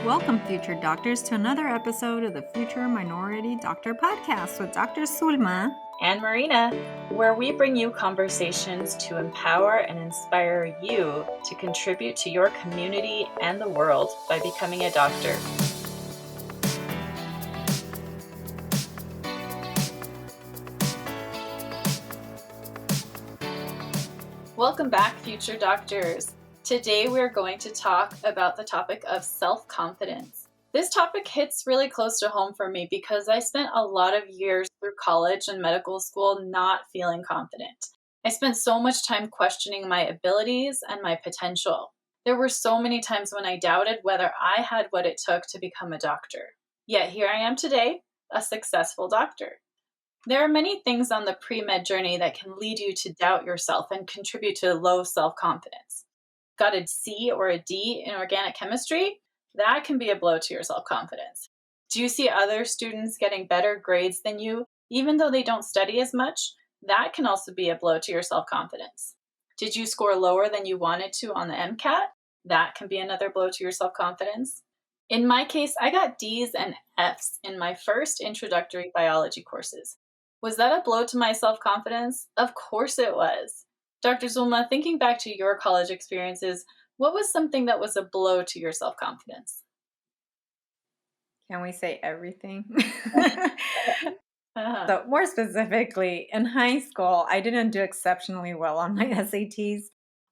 Welcome, future doctors, to another episode of the Future Minority Doctor Podcast with Dr. Sulma and Marina, where we bring you conversations to empower and inspire you to contribute to your community and the world by becoming a doctor. Welcome back, future doctors. Today we're going to talk about the topic of self-confidence. This topic hits really close to home for me because I spent a lot of years through college and medical school not feeling confident. I spent so much time questioning my abilities and my potential. There were so many times when I doubted whether I had what it took to become a doctor. Yet here I am today, a successful doctor. There are many things on the pre-med journey that can lead you to doubt yourself and contribute to low self-confidence. Got a C or a D in organic chemistry? That can be a blow to your self-confidence. Do you see other students getting better grades than you, even though they don't study as much? That can also be a blow to your self-confidence. Did you score lower than you wanted to on the MCAT? That can be another blow to your self-confidence. In my case, I got D's and F's in my first introductory biology courses. Was that a blow to my self-confidence? Of course it was. Dr. Zulma, thinking back to your college experiences, what was something that was a blow to your self-confidence? Can we say everything? So more specifically, in high school, I didn't do exceptionally well on my SATs.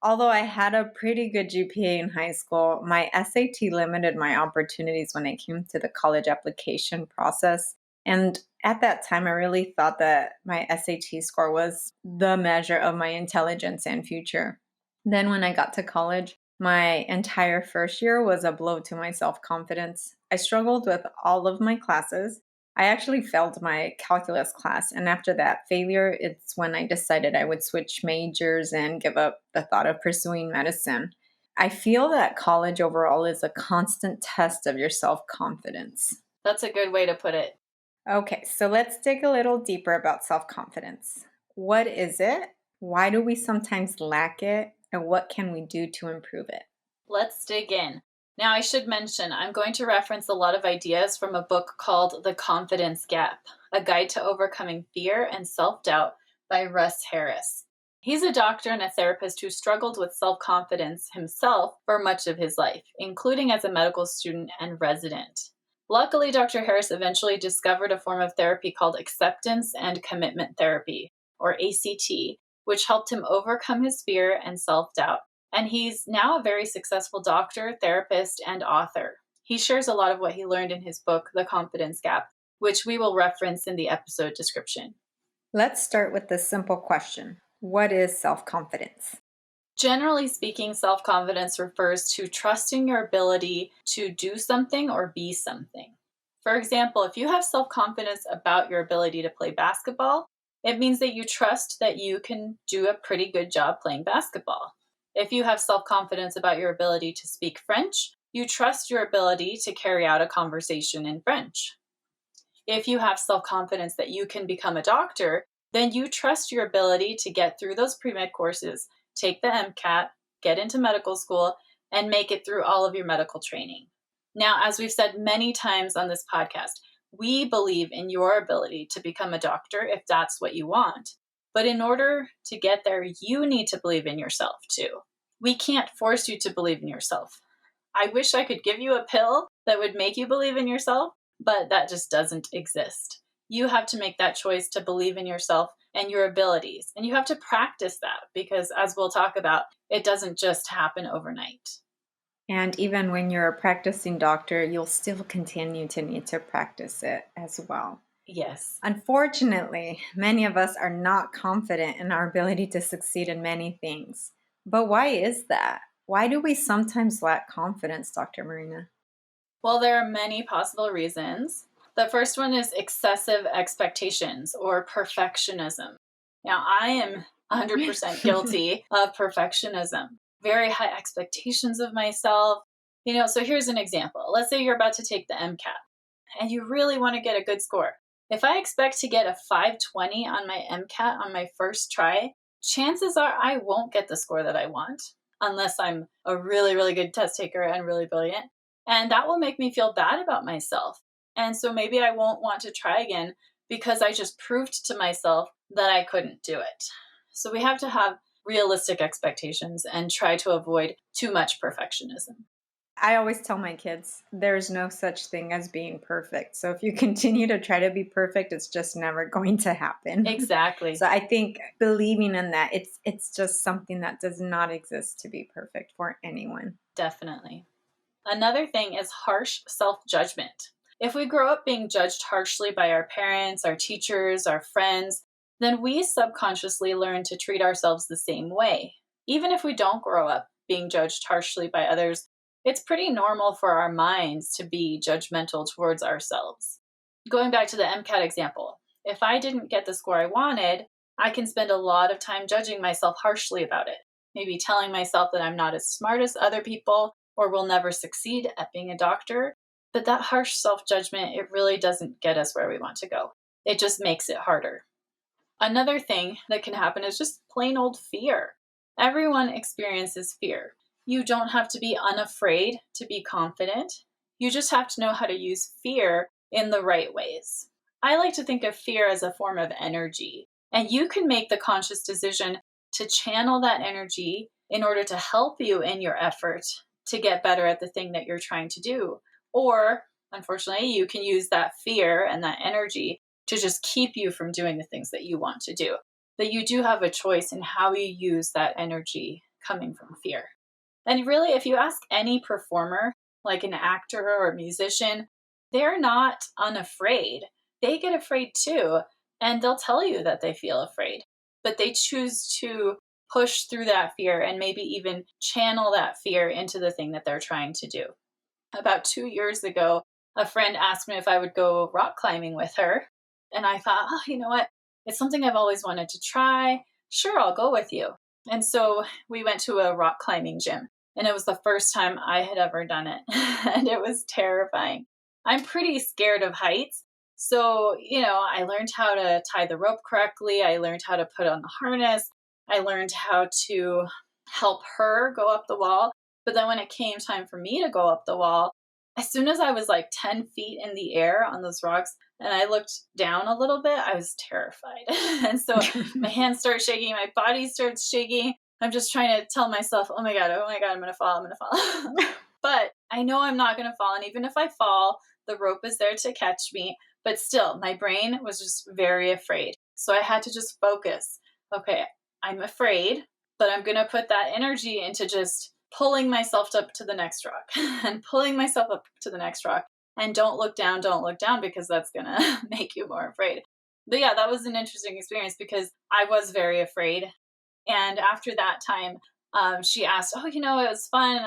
Although I had a pretty good GPA in high school, my SAT limited my opportunities when it came to the college application process. And at that time, I really thought that my SAT score was the measure of my intelligence and future. Then when I got to college, my entire first year was a blow to my self-confidence. I struggled with all of my classes. I actually failed my calculus class, and after that failure, it's when I decided I would switch majors and give up the thought of pursuing medicine. I feel that college overall is a constant test of your self-confidence. That's a good way to put it. Okay, so let's dig a little deeper about self-confidence. What is it? Why do we sometimes lack it? And what can we do to improve it? Let's dig in. Now, I should mention, I'm going to reference a lot of ideas from a book called The Confidence Gap, A Guide to Overcoming Fear and Self-Doubt by Russ Harris. He's a doctor and a therapist who struggled with self-confidence himself for much of his life, including as a medical student and resident. Luckily, Dr. Harris eventually discovered a form of therapy called acceptance and commitment therapy, or ACT, which helped him overcome his fear and self-doubt. And he's now a very successful doctor, therapist, and author. He shares a lot of what he learned in his book, The Confidence Gap, which we will reference in the episode description. Let's start with this simple question. What is self-confidence? Generally speaking, self-confidence refers to trusting your ability to do something or be something. For example, if you have self-confidence about your ability to play basketball, it means that you trust that you can do a pretty good job playing basketball. If you have self-confidence about your ability to speak French, you trust your ability to carry out a conversation in French. If you have self-confidence that you can become a doctor, then you trust your ability to get through those pre-med courses, take the MCAT, get into medical school, and make it through all of your medical training. Now, as we've said many times on this podcast, we believe in your ability to become a doctor if that's what you want. But in order to get there, you need to believe in yourself too. We can't force you to believe in yourself. I wish I could give you a pill that would make you believe in yourself, but that just doesn't exist. You have to make that choice to believe in yourself and your abilities. And you have to practice that because, as we'll talk about, it doesn't just happen overnight. And even when you're a practicing doctor, you'll still continue to need to practice it as well. Yes. Unfortunately, many of us are not confident in our ability to succeed in many things. But why is that? Why do we sometimes lack confidence, Dr. Marina? Well, there are many possible reasons. The first one is excessive expectations or perfectionism. Now, I am 100% guilty of perfectionism. Very high expectations of myself. So here's an example. Let's say you're about to take the MCAT and you really want to get a good score. If I expect to get a 520 on my MCAT on my first try, chances are I won't get the score that I want unless I'm a really, really good test taker and really brilliant. And that will make me feel bad about myself. And so maybe I won't want to try again because I just proved to myself that I couldn't do it. So we have to have realistic expectations and try to avoid too much perfectionism. I always tell my kids there's no such thing as being perfect. So if you continue to try to be perfect, it's just never going to happen. Exactly. So I think believing in that, it's just something that does not exist to be perfect for anyone. Definitely. Another thing is harsh self judgment. If we grow up being judged harshly by our parents, our teachers, our friends, then we subconsciously learn to treat ourselves the same way. Even if we don't grow up being judged harshly by others, it's pretty normal for our minds to be judgmental towards ourselves. Going back to the MCAT example, if I didn't get the score I wanted, I can spend a lot of time judging myself harshly about it. Maybe telling myself that I'm not as smart as other people or will never succeed at being a doctor. But that harsh self judgment, it really doesn't get us where we want to go. It just makes it harder. Another thing that can happen is just plain old fear. Everyone experiences fear. You don't have to be unafraid to be confident. You just have to know how to use fear in the right ways. I like to think of fear as a form of energy, and you can make the conscious decision to channel that energy in order to help you in your effort to get better at the thing that you're trying to do. Or, unfortunately, you can use that fear and that energy to just keep you from doing the things that you want to do. But you do have a choice in how you use that energy coming from fear. And really, if you ask any performer, like an actor or a musician, they're not unafraid. They get afraid too, and they'll tell you that they feel afraid, but they choose to push through that fear and maybe even channel that fear into the thing that they're trying to do. About 2 years ago, a friend asked me if I would go rock climbing with her. And I thought, oh, you know what? It's something I've always wanted to try. Sure, I'll go with you. And so we went to a rock climbing gym. And it was the first time I had ever done it. And it was terrifying. I'm pretty scared of heights. So, I learned how to tie the rope correctly. I learned how to put on the harness. I learned how to help her go up the wall. But then when it came time for me to go up the wall, as soon as I was like 10 feet in the air on those rocks and I looked down a little bit, I was terrified. And so my hands start shaking, my body starts shaking. I'm just trying to tell myself, oh my God, I'm going to fall, I'm going to fall. But I know I'm not going to fall. And even if I fall, the rope is there to catch me. But still, my brain was just very afraid. So I had to just focus. Okay, I'm afraid, but I'm going to put that energy into just pulling myself up to the next rock and pulling myself up to the next rock. And don't look down because that's going to make you more afraid. But yeah, that was an interesting experience because I was very afraid. And after that time, she asked, oh, it was fun.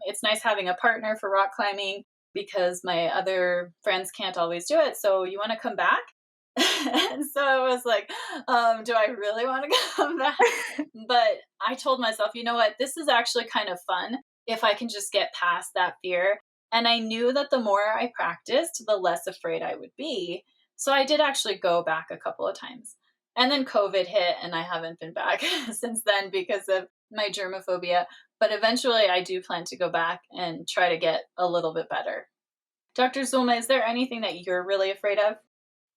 It's nice having a partner for rock climbing because my other friends can't always do it. So you want to come back? And so it was like, do I really want to come back? But I told myself, you know what? This is actually kind of fun if I can just get past that fear. And I knew that the more I practiced, the less afraid I would be. So I did actually go back a couple of times. And then COVID hit, and I haven't been back since then because of my germophobia. But eventually, I do plan to go back and try to get a little bit better. Dr. Zulma, is there anything that you're really afraid of?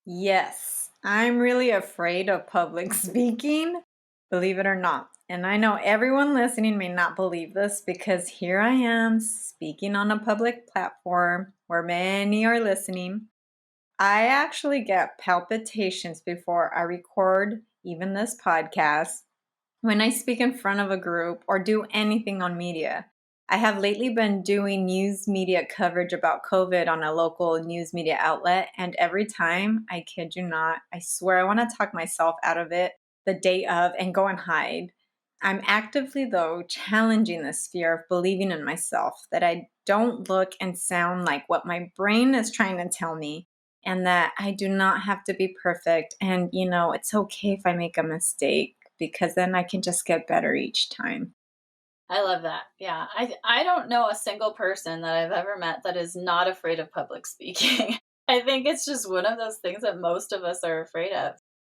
Yes, I'm really afraid of public speaking, believe it or not. And I know everyone listening may not believe this because here I am speaking on a public platform where many are listening. I actually get palpitations before I record even this podcast when I speak in front of a group or do anything on media. I have lately been doing news media coverage about COVID on a local news media outlet, and every time, I kid you not, I swear I want to talk myself out of it the day of and go and hide. I'm actively, though, challenging this fear of believing in myself, that I don't look and sound like what my brain is trying to tell me, and that I do not have to be perfect. And, it's okay if I make a mistake because then I can just get better each time. I love that. Yeah. I don't know a single person that I've ever met that is not afraid of public speaking. I think it's just one of those things that most of us are afraid of.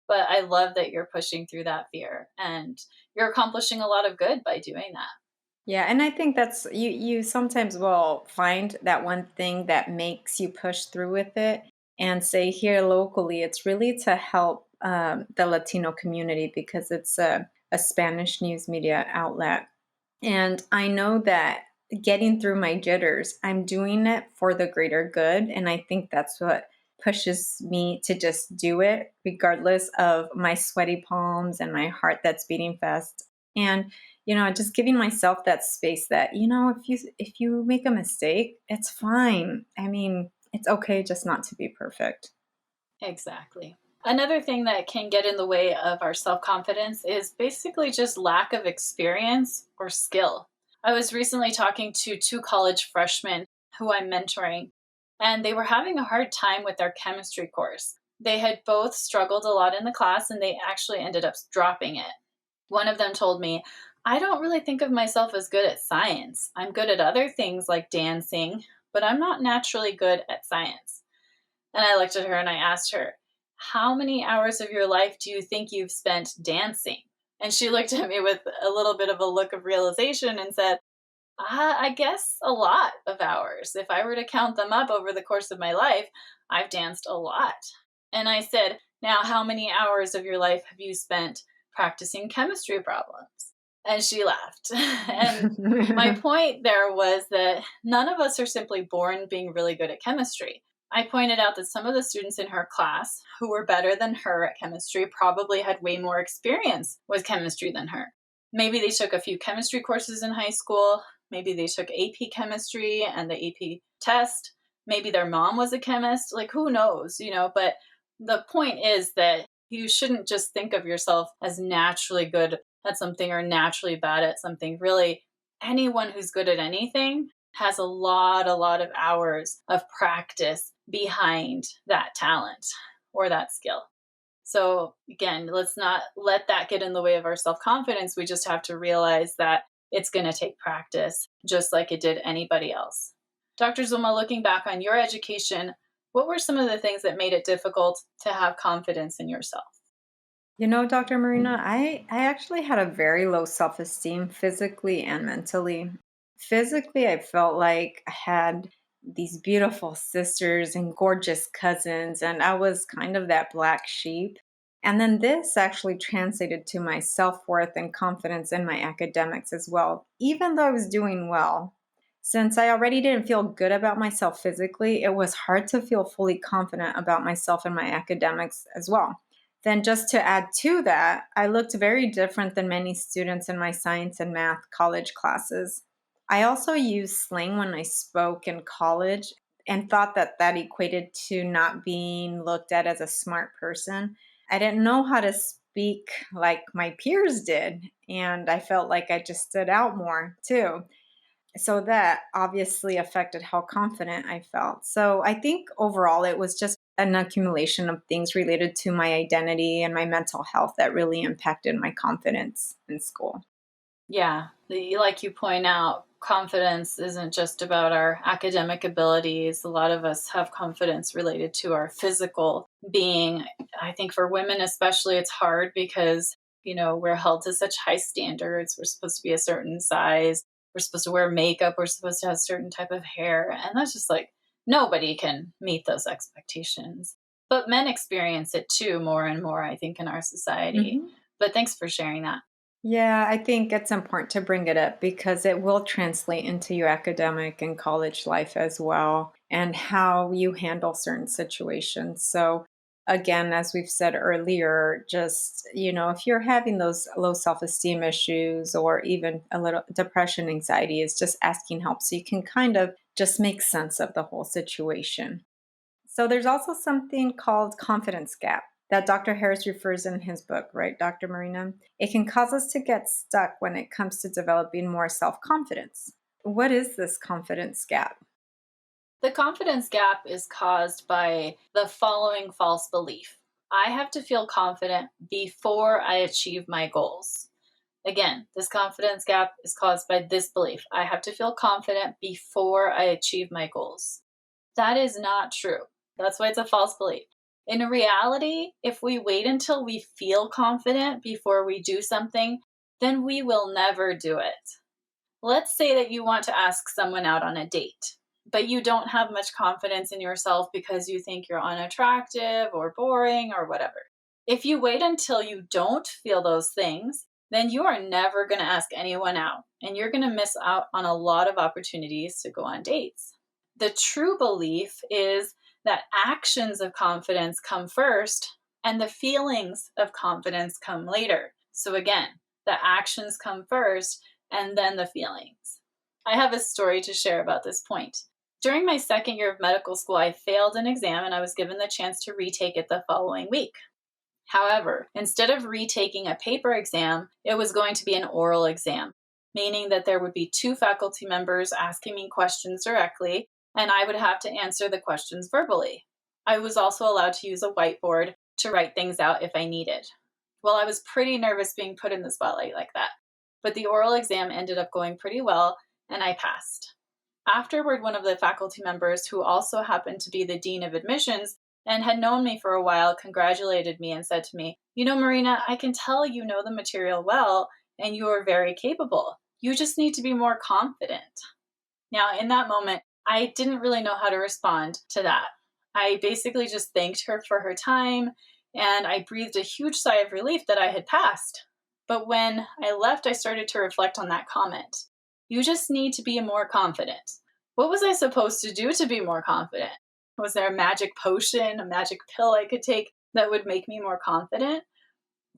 But I love that you're pushing through that fear and you're accomplishing a lot of good by doing that. Yeah, and I think that's you sometimes will find that one thing that makes you push through with it and say here locally it's really to help the Latino community because it's a Spanish news media outlet. And I know that getting through my jitters, I'm doing it for the greater good. And I think that's what pushes me to just do it, regardless of my sweaty palms and my heart that's beating fast. And just giving myself that space that, if you make a mistake, it's fine. I mean, it's okay just not to be perfect. Exactly. Another thing that can get in the way of our self confidence is basically just lack of experience or skill. I was recently talking to two college freshmen who I'm mentoring, and they were having a hard time with their chemistry course. They had both struggled a lot in the class and they actually ended up dropping it. One of them told me, I don't really think of myself as good at science. I'm good at other things like dancing, but I'm not naturally good at science. And I looked at her and I asked her, how many hours of your life do you think you've spent dancing? And she looked at me with a little bit of a look of realization and said, I guess a lot of hours. If I were to count them up over the course of my life, I've danced a lot. And I said, now, how many hours of your life have you spent practicing chemistry problems? And she laughed. And my point there was that none of us are simply born being really good at chemistry. I pointed out that some of the students in her class who were better than her at chemistry probably had way more experience with chemistry than her. Maybe they took a few chemistry courses in high school. Maybe they took AP chemistry and the AP test. Maybe their mom was a chemist. Like, who knows, But the point is that you shouldn't just think of yourself as naturally good at something or naturally bad at something. Really, anyone who's good at anything has a lot of hours of practice behind that talent or that skill. So again, let's not let that get in the way of our self-confidence. We just have to realize that it's going to take practice just like it did anybody else. Dr. Zuma, looking back on your education, what were some of the things that made it difficult to have confidence in yourself? Dr. Marina, I actually had a very low self esteem physically and mentally. Physically, I felt like I had these beautiful sisters and gorgeous cousins, and I was kind of that black sheep. And then this actually translated to my self worth and confidence in my academics as well, even though I was doing well. Since I already didn't feel good about myself physically, it was hard to feel fully confident about myself and my academics as well. Then, just to add to that, I looked very different than many students in my science and math college classes. I also used slang when I spoke in college and thought that that equated to not being looked at as a smart person. I didn't know how to speak like my peers did, and I felt like I just stood out more too. So that obviously affected how confident I felt. So I think overall it was just an accumulation of things related to my identity and my mental health that really impacted my confidence in school. Yeah, like you point out, confidence isn't just about our academic abilities. A lot of us have confidence related to our physical being. I think for women, especially, it's hard because, we're held to such high standards. We're supposed to be a certain size. We're supposed to wear makeup. We're supposed to have a certain type of hair. And that's just like nobody can meet those expectations. But men experience it too more and more, I think, in our society. Mhm. But thanks for sharing that. Yeah, I think it's important to bring it up because it will translate into your academic and college life as well and how you handle certain situations. So, again, as we've said earlier, just, if you're having those low self esteem issues or even a little depression, anxiety, is just asking help so you can kind of just make sense of the whole situation. So there's also something called confidence gap that Dr. Harris refers in his book, right, Dr. Marina? It can cause us to get stuck when it comes to developing more self confidence. What is this confidence gap? The confidence gap is caused by the following false belief: I have to feel confident before I achieve my goals. Again, this confidence gap is caused by this belief: I have to feel confident before I achieve my goals. That is not true. That's why it's a false belief. In reality, if we wait until we feel confident before we do something, then we will never do it. Let's say that you want to ask someone out on a date, but you don't have much confidence in yourself because you think you're unattractive or boring or whatever. If you wait until you don't feel those things, then you are never going to ask anyone out and you're going to miss out on a lot of opportunities to go on dates. The true belief is that actions of confidence come first and the feelings of confidence come later. So, again, the actions come first and then the feelings. I have a story to share about this point. During my second year of medical school, I failed an exam and I was given the chance to retake it the following week. However, instead of retaking a paper exam, it was going to be an oral exam, meaning that there would be two faculty members asking me questions directly, and I would have to answer the questions verbally. I was also allowed to use a whiteboard to write things out if I needed. Well, I was pretty nervous being put in the spotlight like that, but the oral exam ended up going pretty well, and I passed. Afterward, one of the faculty members, who also happened to be the dean of admissions, and had known me for a while, congratulated me and said to me, "You know, Marina, I can tell you know the material well and you are very capable. You just need to be more confident." Now, in that moment, I didn't really know how to respond to that. I basically just thanked her for her time and I breathed a huge sigh of relief that I had passed. But when I left, I started to reflect on that comment. You just need to be more confident. What was I supposed to do to be more confident? Was there a magic potion, a magic pill I could take that would make me more confident?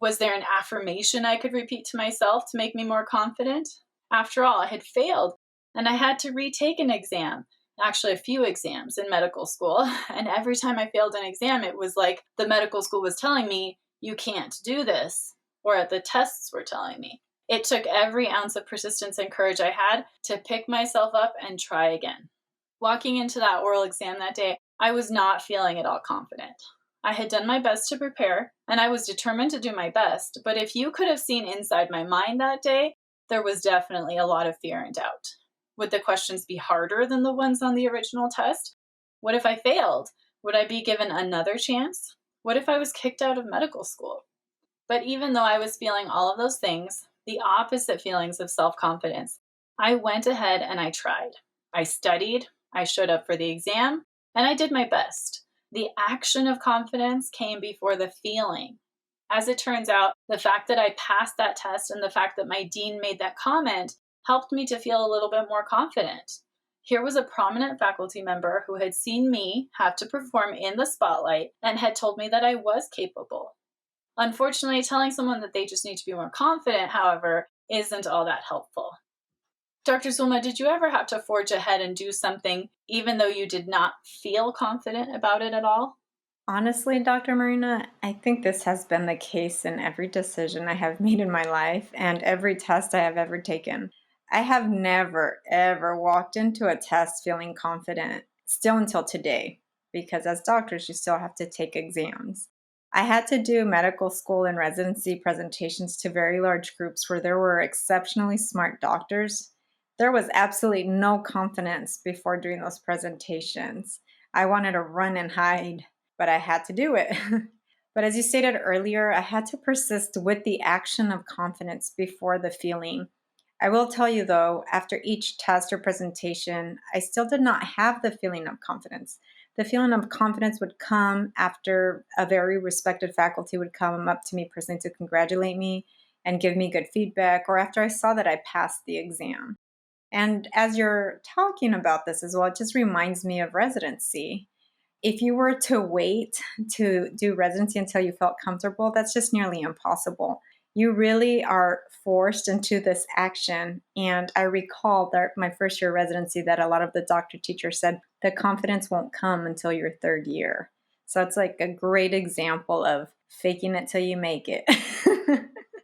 Was there an affirmation I could repeat to myself to make me more confident? After all, I had failed and I had to retake an exam, actually, a few exams in medical school. And every time I failed an exam, it was like the medical school was telling me, "You can't do this," or the tests were telling me. It took every ounce of persistence and courage I had to pick myself up and try again. Walking into that oral exam that day, I was not feeling at all confident. I had done my best to prepare, and I was determined to do my best, but if you could have seen inside my mind that day, there was definitely a lot of fear and doubt. Would the questions be harder than the ones on the original test? What if I failed? Would I be given another chance? What if I was kicked out of medical school? But even though I was feeling all of those things, the opposite feelings of self confidence, I went ahead and I tried. I studied, I showed up for the exam, and I did my best. The action of confidence came before the feeling. As it turns out, the fact that I passed that test and the fact that my dean made that comment helped me to feel a little bit more confident. Here was a prominent faculty member who had seen me have to perform in the spotlight and had told me that I was capable. Unfortunately, telling someone that they just need to be more confident, however, isn't all that helpful. Dr. Zulma, did you ever have to forge ahead and do something even though you did not feel confident about it at all? Honestly, Dr. Marina, I think this has been the case in every decision I have made in my life and every test I have ever taken. I have never, ever walked into a test feeling confident, still until today, because as doctors, you still have to take exams. I had to do medical school and residency presentations to very large groups where there were exceptionally smart doctors. There was absolutely no confidence before doing those presentations. I wanted to run and hide, but I had to do it. But as you stated earlier, I had to persist with the action of confidence before the feeling. I will tell you though, after each test or presentation, I still did not have the feeling of confidence. The feeling of confidence would come after a very respected faculty would come up to me personally to congratulate me and give me good feedback, or after I saw that I passed the exam. And as you're talking about this as well, it just reminds me of residency. If you were to wait to do residency until you felt comfortable, that's just nearly impossible. You really are forced into this action. And I recall that my first year residency that a lot of the doctor teachers said the confidence won't come until your third year. So it's like a great example of faking it till you make it.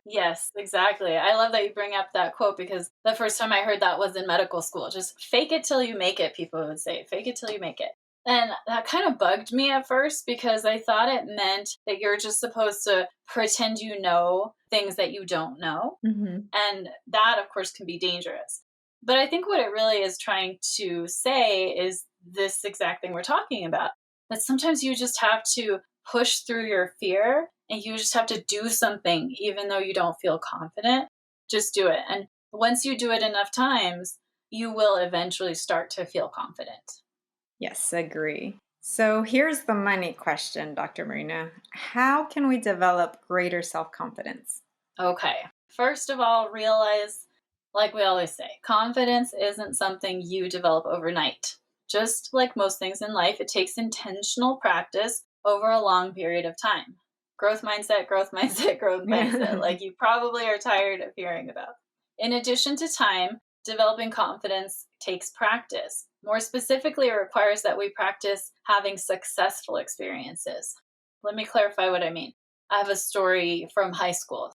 Yes, exactly. I love that you bring up that quote because the first time I heard that was in medical school. Just fake it till you make it, people would say. Fake it till you make it. And that kind of bugged me at first because I thought it meant that you're just supposed to pretend you know things that you don't know. Mhm. And that, of course, can be dangerous. But I think what it really is trying to say is this exact thing we're talking about, that sometimes you just have to push through your fear and you just have to do something, even though you don't feel confident. Just do it. And Once you do it enough times, you will eventually start to feel confident. Yes, agree. So here's the money question, Dr. Marina. How can we develop greater self confidence? Okay. First of all, realize, like we always say, confidence isn't something you develop overnight. Just like most things in life, it takes intentional practice over a long period of time. Growth mindset, growth mindset, growth mindset, Yeah. like you probably are tired of hearing about. In addition to time, developing confidence takes practice. More specifically, it requires that we practice having successful experiences. Let me clarify what I mean. I have a story from high school.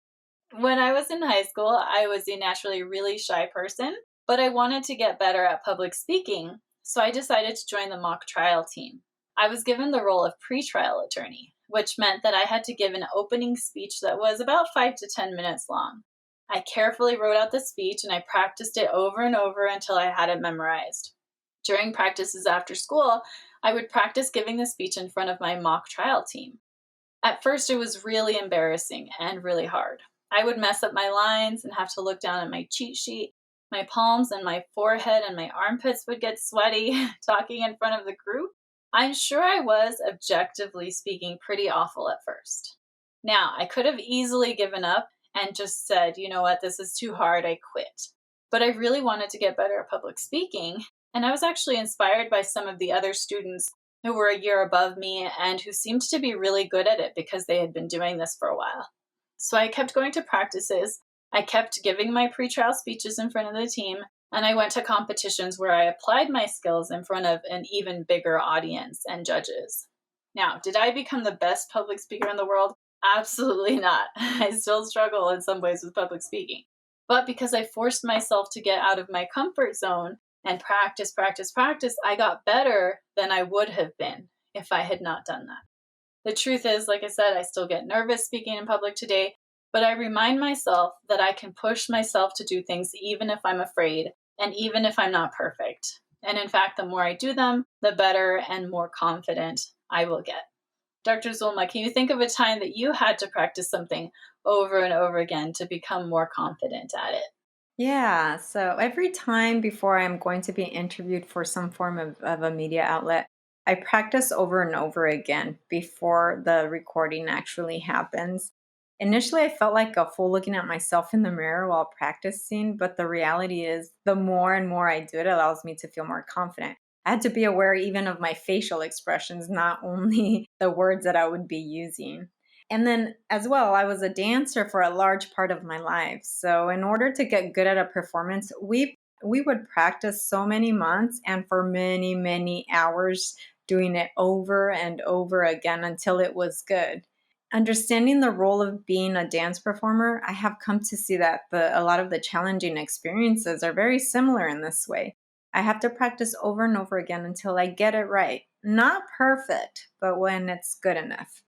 When I was in high school, I was a naturally really shy person, but I wanted to get better at public speaking, so I decided to join the mock trial team. I was given the role of pretrial attorney, which meant that I had to give an opening speech that was about 5 to 10 minutes long. I carefully wrote out the speech and I practiced it over and over until I had it memorized. During practices after school, I would practice giving the speech in front of my mock trial team. At first, it was really embarrassing and really hard. I would mess up my lines and have to look down at my cheat sheet. My palms and my forehead and my armpits would get sweaty talking in front of the group. I'm sure I was, objectively speaking, pretty awful at first. Now, I could have easily given up and just said, you know what, this is too hard, I quit. But I really wanted to get better at public speaking, and I was actually inspired by some of the other students who were a year above me and who seemed to be really good at it because they had been doing this for a while. So I kept going to practices. I kept giving my pre-trial speeches in front of the team, and I went to competitions where I applied my skills in front of an even bigger audience and judges. Now, did I become the best public speaker in the world? Absolutely not. I still struggle in some ways with public speaking. But because I forced myself to get out of my comfort zone and practice, practice, practice, I got better than I would have been if I had not done that. The truth is, like I said, I still get nervous speaking in public today, but I remind myself that I can push myself to do things even if I'm afraid and even if I'm not perfect. And in fact, the more I do them, the better and more confident I will get. Dr. Zulma, can you think of a time that you had to practice something over and over again to become more confident at it? Yeah, so every time before I'm going to be interviewed for some form of a media outlet, I practice over and over again before the recording actually happens. Initially, I felt like a fool looking at myself in the mirror while practicing, but the reality is, the more and more I do it, it allows me to feel more confident. I had to be aware even of my facial expressions, not only the words that I would be using. And then as well, I was a dancer for a large part of my life. So in order to get good at a performance, we would practice so many months and for many, many hours doing it over and over again until it was good. Understanding the role of being a dance performer, I have come to see that a lot of the challenging experiences are very similar in this way. I have to practice over and over again until I get it right. Not perfect, but when it's good enough.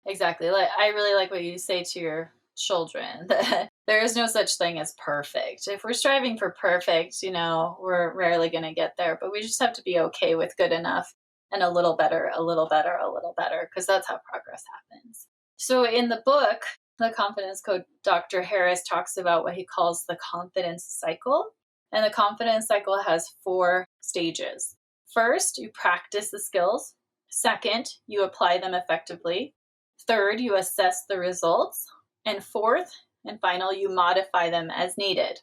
Exactly. Like I really like what you say to your children that there is no such thing as perfect. If we're striving for perfect, we're rarely going to get there, but we just have to be okay with good enough and a little better, a little better, a little better, because that's how progress happens. So in the book, The Confidence Code, Dr. Harris talks about what he calls the confidence cycle. And the confidence cycle has 4 stages. First, you practice the skills. Second, you apply them effectively. Third, you assess the results. And fourth and final, you modify them as needed.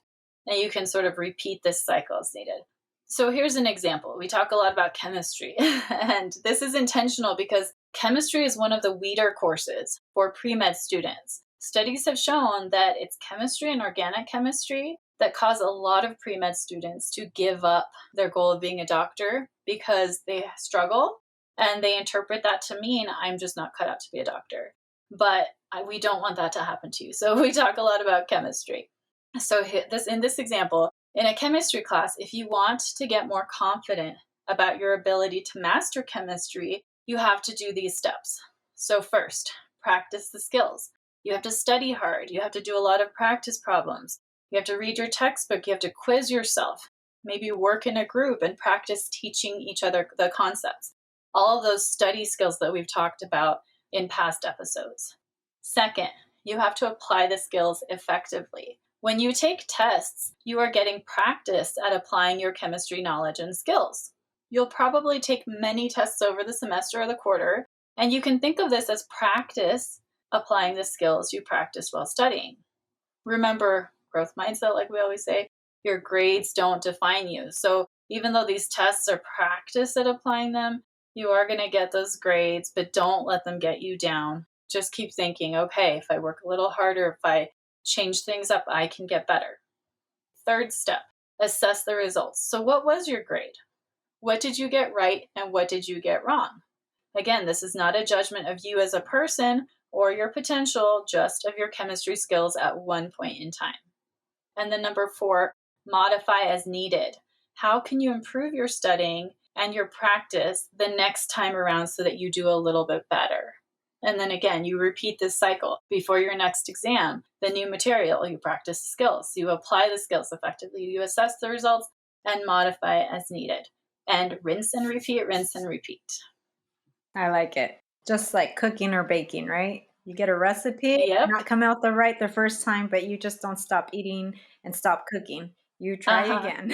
And you can sort of repeat this cycle as needed. So here's an example. We talk a lot about chemistry, and this is intentional because chemistry is one of the weeder courses for pre-med students. Studies have shown that it's chemistry and organic chemistry that cause a lot of pre-med students to give up their goal of being a doctor because they struggle and they interpret that to mean I'm just not cut out to be a doctor. But we don't want that to happen to you. So we talk a lot about chemistry. So in this example, in a chemistry class, if you want to get more confident about your ability to master chemistry, you have to do these steps. So first, practice the skills. You have to study hard. You have to do a lot of practice problems. You have to read your textbook. You have to quiz yourself. Maybe work in a group and practice teaching each other the concepts. All of those study skills that we've talked about in past episodes. Second, you have to apply the skills effectively. When you take tests, you are getting practice at applying your chemistry knowledge and skills. You'll probably take many tests over the semester or the quarter, and you can think of this as practice applying the skills you practiced while studying. Remember, growth mindset, like we always say, your grades don't define you. So even though these tests are practice at applying them, you are going to get those grades, but don't let them get you down. Just keep thinking, okay, if I work a little harder, if I change things up, I can get better. Third step, assess the results. So what was your grade? What did you get right and what did you get wrong? Again, this is not a judgment of you as a person or your potential, just of your chemistry skills at one point in time. And then number 4, modify as needed. How can you improve your studying and your practice the next time around so that you do a little bit better? And then again, you repeat this cycle. Before your next exam, the new material, you practice skills, you apply the skills effectively, you assess the results, and modify as needed. And rinse and repeat, rinse and repeat. I like it. Just like cooking or baking, right? You get a recipe, Yep. not come out right the first time, but you just don't stop eating and stop cooking. You try again.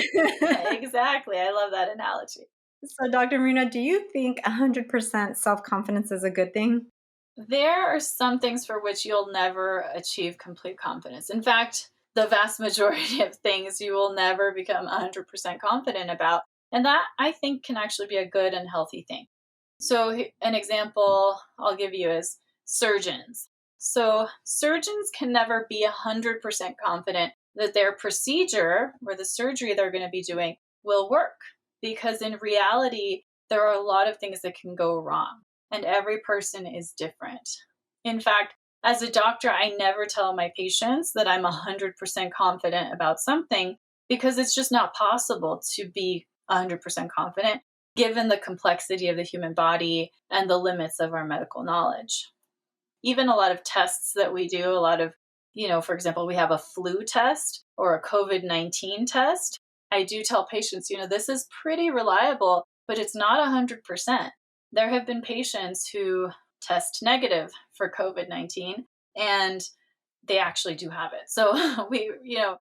Exactly. I love that analogy. So, Dr. Marina, do you think 100% self-confidence is a good thing? There are some things for which you'll never achieve complete confidence. In fact, the vast majority of things you will never become 100% confident about. And that, I think, can actually be a good and healthy thing. So, an example I'll give you is surgeons. So, surgeons can never be 100% confident that their procedure or the surgery they're going to be doing will work, because in reality, there are a lot of things that can go wrong, and every person is different. In fact, as a doctor, I never tell my patients that I'm 100% confident about something, because it's just not possible to be 100% confident given the complexity of the human body and the limits of our medical knowledge. Even a lot of tests that we do, a lot of, for example, we have a flu test or a COVID-19 test. I do tell patients, this is pretty reliable, but it's not 100%. There have been patients who test negative for COVID-19 and they actually do have it. So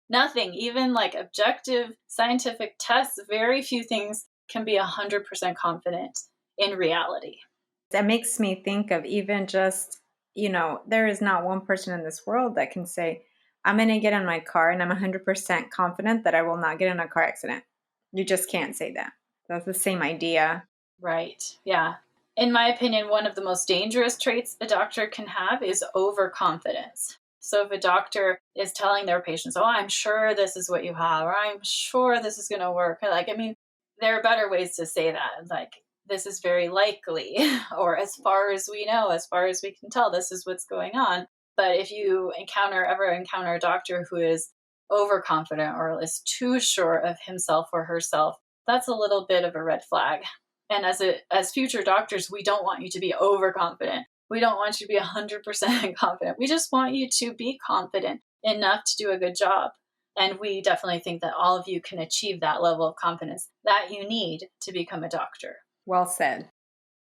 nothing, even like objective scientific tests, very few things can be 100% confident in reality. That makes me think of even just, there is not one person in this world that can say, I'm going to get in my car and I'm 100% confident that I will not get in a car accident. You just can't say that. That's the same idea. Right. Yeah. In my opinion, one of the most dangerous traits a doctor can have is overconfidence. So if a doctor is telling their patients, oh, I'm sure this is what you have, or I'm sure this is going to work. There are better ways to say that. Like, this is very likely, or as far as we know, as far as we can tell, this is what's going on. But if you ever encounter a doctor who is overconfident or is too sure of himself or herself, that's a little bit of a red flag. And as future doctors, we don't want you to be overconfident. We don't want you to be 100% confident. We just want you to be confident enough to do a good job. And we definitely think that all of you can achieve that level of confidence that you need to become a doctor. Well said.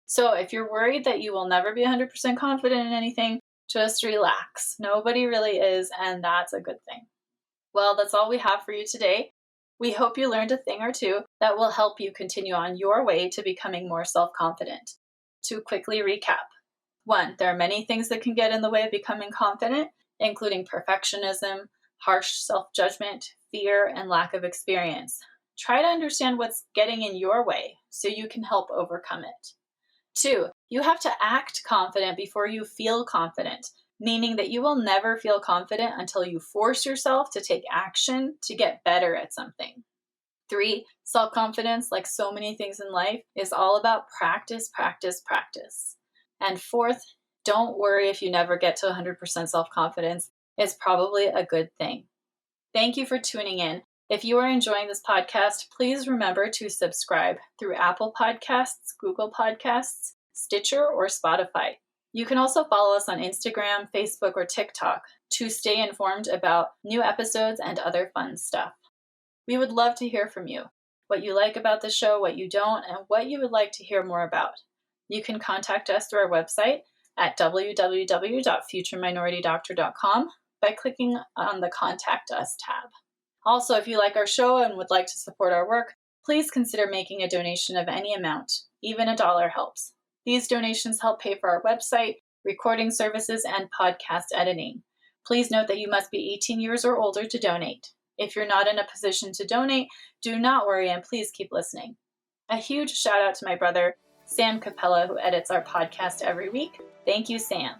So if you're worried that you will never be 100% confident in anything, just relax. Nobody really is, and that's a good thing. Well, that's all we have for you today. We hope you learned a thing or two that will help you continue on your way to becoming more self-confident. To quickly recap. 1, there are many things that can get in the way of becoming confident, including perfectionism, harsh self-judgment, fear, and lack of experience. Try to understand what's getting in your way so you can help overcome it. 2, you have to act confident before you feel confident, meaning that you will never feel confident until you force yourself to take action to get better at something. 3, self-confidence, like so many things in life, is all about practice, practice, practice. And 4th, don't worry if you never get to 100% self-confidence. It's probably a good thing. Thank you for tuning in. If you are enjoying this podcast, please remember to subscribe through Apple Podcasts, Google Podcasts, Stitcher, or Spotify. You can also follow us on Instagram, Facebook, or TikTok to stay informed about new episodes and other fun stuff. We would love to hear from you, what you like about the show, what you don't, and what you would like to hear more about. You can contact us through our website at www.futureminoritydoctor.com by clicking on the Contact Us tab. Also, if you like our show and would like to support our work, please consider making a donation of any amount. Even $1 helps. These donations help pay for our website, recording services, and podcast editing. Please note that you must be 18 years or older to donate. If you're not in a position to donate, do not worry and please keep listening. A huge shout out to my brother, Sam Capella, who edits our podcast every week. Thank you, Sam.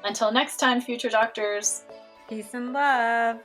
Until next time, future doctors. Peace and love.